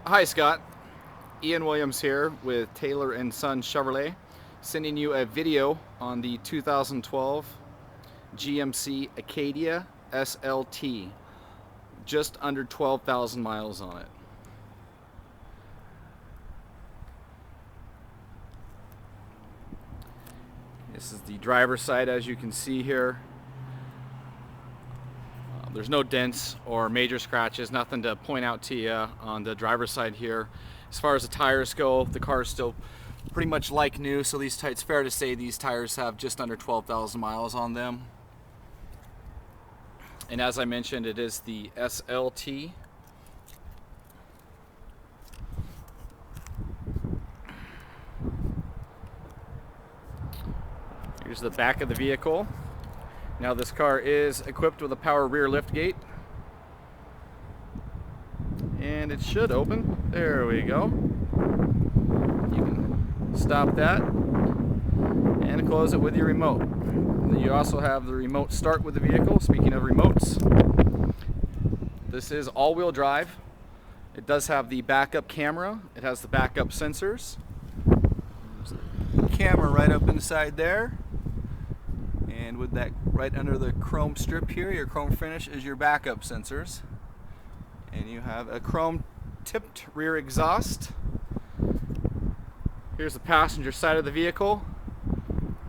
Hi Scott, Ian Williams here with Taylor & Son Chevrolet, sending you a video on the 2012 GMC Acadia SLT, just under 12,000 miles on it. This is the driver's side, as you can see here. There's no dents or major scratches, nothing to point out to you on the driver's side here. As far as the tires go, the car is still pretty much like new, so it's fair to say these tires have just under 12,000 miles on them. And as I mentioned, it is the SLT. Here's the back of the vehicle. Now this car is equipped with a power rear lift gate, and it should open. There we go. You can stop that and close it with your remote. You also have the remote start with the vehicle. Speaking of remotes, this is all-wheel drive. It does have the backup camera. It has the backup sensors. There's the camera right up inside there. And with that right under the chrome strip here, your chrome finish is your backup sensors. And you have a chrome tipped rear exhaust. Here's the passenger side of the vehicle.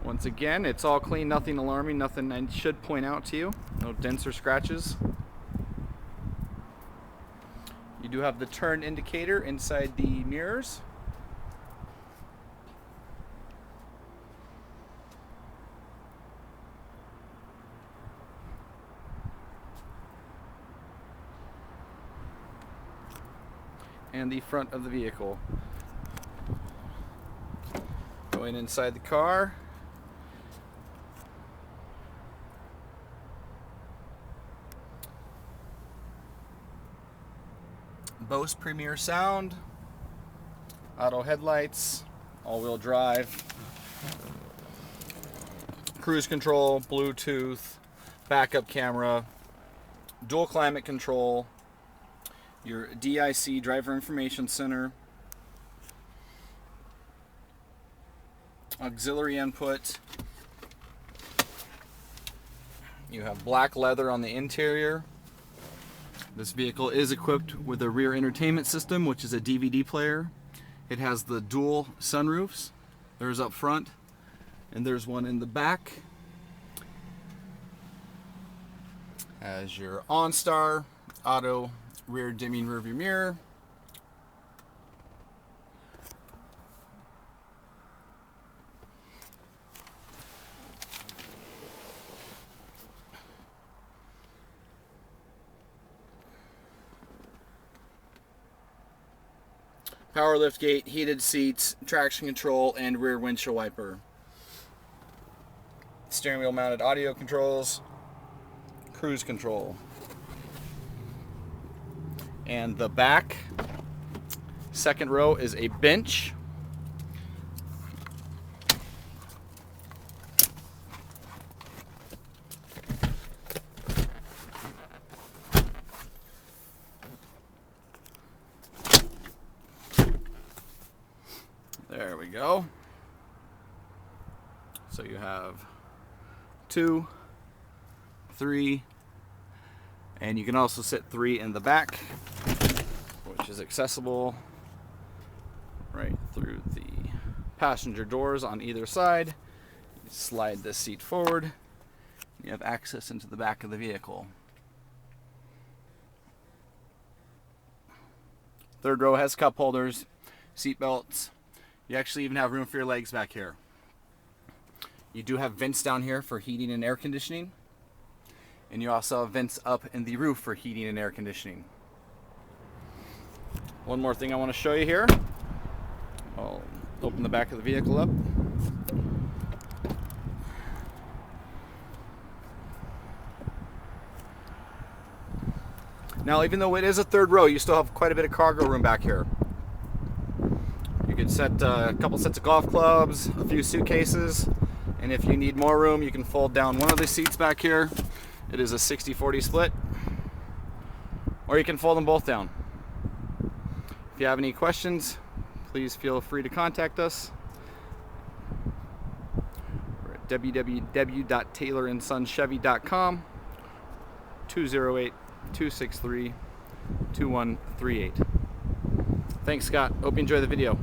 Once again, it's all clean, nothing alarming, nothing I should point out to you. No dents or scratches. You do have the turn indicator inside the mirrors. And the front of the vehicle. Going inside the car. Bose Premier sound, auto headlights, all-wheel drive, cruise control, Bluetooth, backup camera, dual climate control, your DIC, driver information center, auxiliary input. You have black leather on the interior. This vehicle is equipped with a rear entertainment system, which is a DVD player. It has the dual sunroofs. There's up front and there's one in the back. Has your OnStar auto rear dimming rearview mirror. Power liftgate, heated seats, traction control, and rear windshield wiper. Steering wheel mounted audio controls, cruise control. And the back, second row, is a bench. There we go. So you have 2, 3, and you can also sit 3 in the back, which is accessible right through the passenger doors on either side. You slide this seat forward. You have access into the back of the vehicle. Third row has cup holders, seat belts. You actually even have room for your legs back here. You do have vents down here for heating and air conditioning. And you also have vents up in the roof for heating and air conditioning. One more thing I want to show you here. I'll open the back of the vehicle up. Now, even though it is a third row, you still have quite a bit of cargo room back here. You can set a couple sets of golf clubs, a few suitcases, and if you need more room, you can fold down one of the seats back here. It is a 60-40 split, or you can fold them both down. If you have any questions, please feel free to contact us. We're at www.taylorandsonschevy.com, 208-263-2138. Thanks, Scott. Hope you enjoy the video.